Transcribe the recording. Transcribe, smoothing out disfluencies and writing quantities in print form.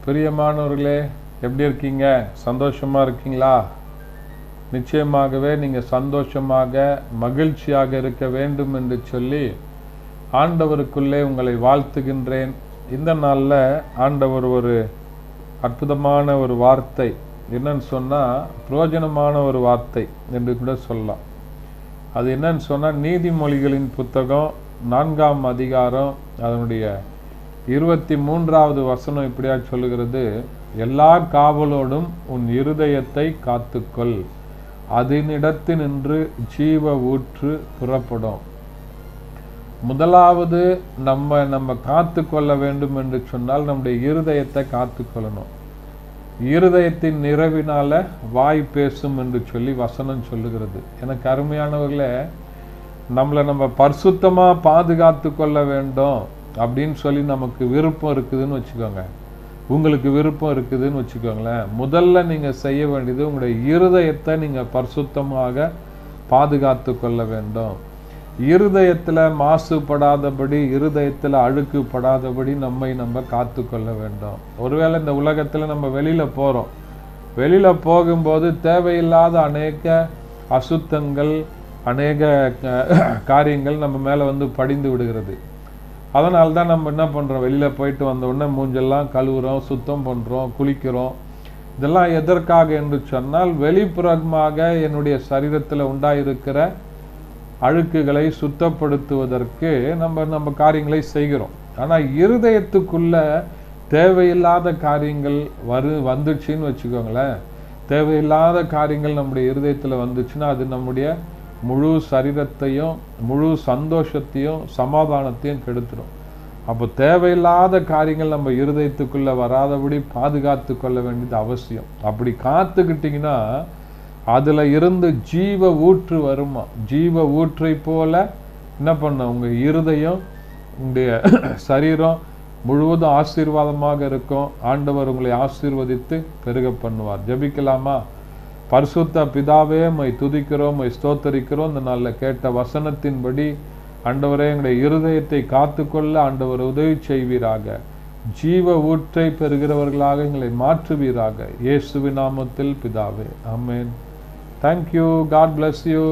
பிரியமானவர்களே, எப்படி இருக்கீங்க? சந்தோஷமாக இருக்கீங்களா? நிச்சயமாகவே நீங்கள் சந்தோஷமாக மகிழ்ச்சியாக இருக்க வேண்டும் என்று சொல்லி ஆண்டவருக்குள்ளே உங்களை வாழ்த்துகின்றேன். இந்த நாளில் ஆண்டவர் ஒரு அற்புதமான ஒரு வார்த்தை, என்னன்னு சொன்னால் பிரயோஜனமான ஒரு வார்த்தை என்று கூட சொல்லலாம். அது என்னன்னு சொன்னால், நீதிமொழிகளின் புத்தகம் 4ஆம் அதிகாரம் அதனுடைய 23வது வசனம் இப்படியா சொல்லுகிறது: எல்லா காவலோடும் உன் இருதயத்தை காத்துக்கொள், அதனிடத்தினின்று ஜீவ ஊற்று புறப்படும். முதலாவது நம்ம காத்து கொள்ள வேண்டும் என்று சொன்னால் நம்முடைய இருதயத்தை காத்து கொள்ளணும். இருதயத்தின் நிறைவினால வாய் பேசும் என்று சொல்லி வசனம் சொல்லுகிறது. எனக்கு அருமையானவர்களே, நம்ம பரிசுத்தமாக பாதுகாத்து கொள்ள வேண்டும் அப்படின்னு சொல்லி நமக்கு விருப்பம் இருக்குதுன்னு வச்சுக்கோங்க, உங்களுக்கு விருப்பம் இருக்குதுன்னு வச்சுக்கோங்களேன். முதல்ல நீங்கள் செய்ய வேண்டியது உங்களுடைய இருதயத்தை நீங்கள் பரிசுத்தமாக பாதுகாத்து கொள்ள வேண்டும். இருதயத்தில் மாசுபடாதபடி, இருதயத்தில் அழுக்குப்படாதபடி நம்ம காத்து கொள்ள வேண்டும். ஒருவேளை இந்த உலகத்தில் நம்ம வெளியில் போகும்போது தேவையில்லாத அநேக அசுத்தங்கள், அநேக காரியங்கள் நம்ம மேலே படிந்து விடுகிறது. அதனால தான் நம்ம என்ன பண்ணுறோம், வெளியில் போயிட்டு வந்த உடனே மூஞ்செல்லாம் கழுவுறோம், சுத்தம் பண்ணுறோம், குளிக்கிறோம். இதெல்லாம் எதற்காக என்று சொன்னால், வெளிப்புறமாக என்னுடைய சரீரத்தில் உண்டாயிருக்கிற அழுக்குகளை சுத்தப்படுத்துவதற்கு நம்ம காரியங்களை செய்கிறோம். ஆனால் இருதயத்துக்குள்ள தேவையில்லாத காரியங்கள் வந்துச்சுன்னு வச்சுக்கோங்களேன், தேவையில்லாத காரியங்கள் நம்முடைய இருதயத்தில் வந்துச்சுன்னா அது நம்முடைய முழு சரீரத்தையும், முழு சந்தோஷத்தையும், சமாதானத்தையும் கெடுத்துடும். அப்போ தேவையில்லாத காரியங்கள் நம்ம இருதயத்துக்குள்ள வராதபடி பாதுகாத்து கொள்ள வேண்டியது அவசியம். அப்படி காத்துக்கிட்டிங்கன்னா அதில் இருந்து ஜீவ ஊற்று வருமா. ஜீவ ஊற்றை போல என்ன பண்ண உங்கள் இருதயம், உங்களுடைய சரீரம் முழுவதும் ஆசீர்வாதமாக இருக்கும். ஆண்டவர் உங்களை ஆசீர்வதித்து பெருக பண்ணுவார். ஜெபிக்கலாமா? பரிசுத்த பிதாவே, மை துதிக்கிறோம், மை ஸ்தோத்தரிக்கிறோம். இந்த நாளில் கேட்ட வசனத்தின்படி ஆண்டவரே, எங்களுடைய இருதயத்தை காத்துக்கொள்ள ஆண்டவர் உதவி செய்வீராக. ஜீவ ஊற்றை பெறுகிறவர்களாக எங்களை மாற்றுவீராக. இயேசுவின் நாமத்தில் பிதாவே, ஆமென். Thank you. God bless you.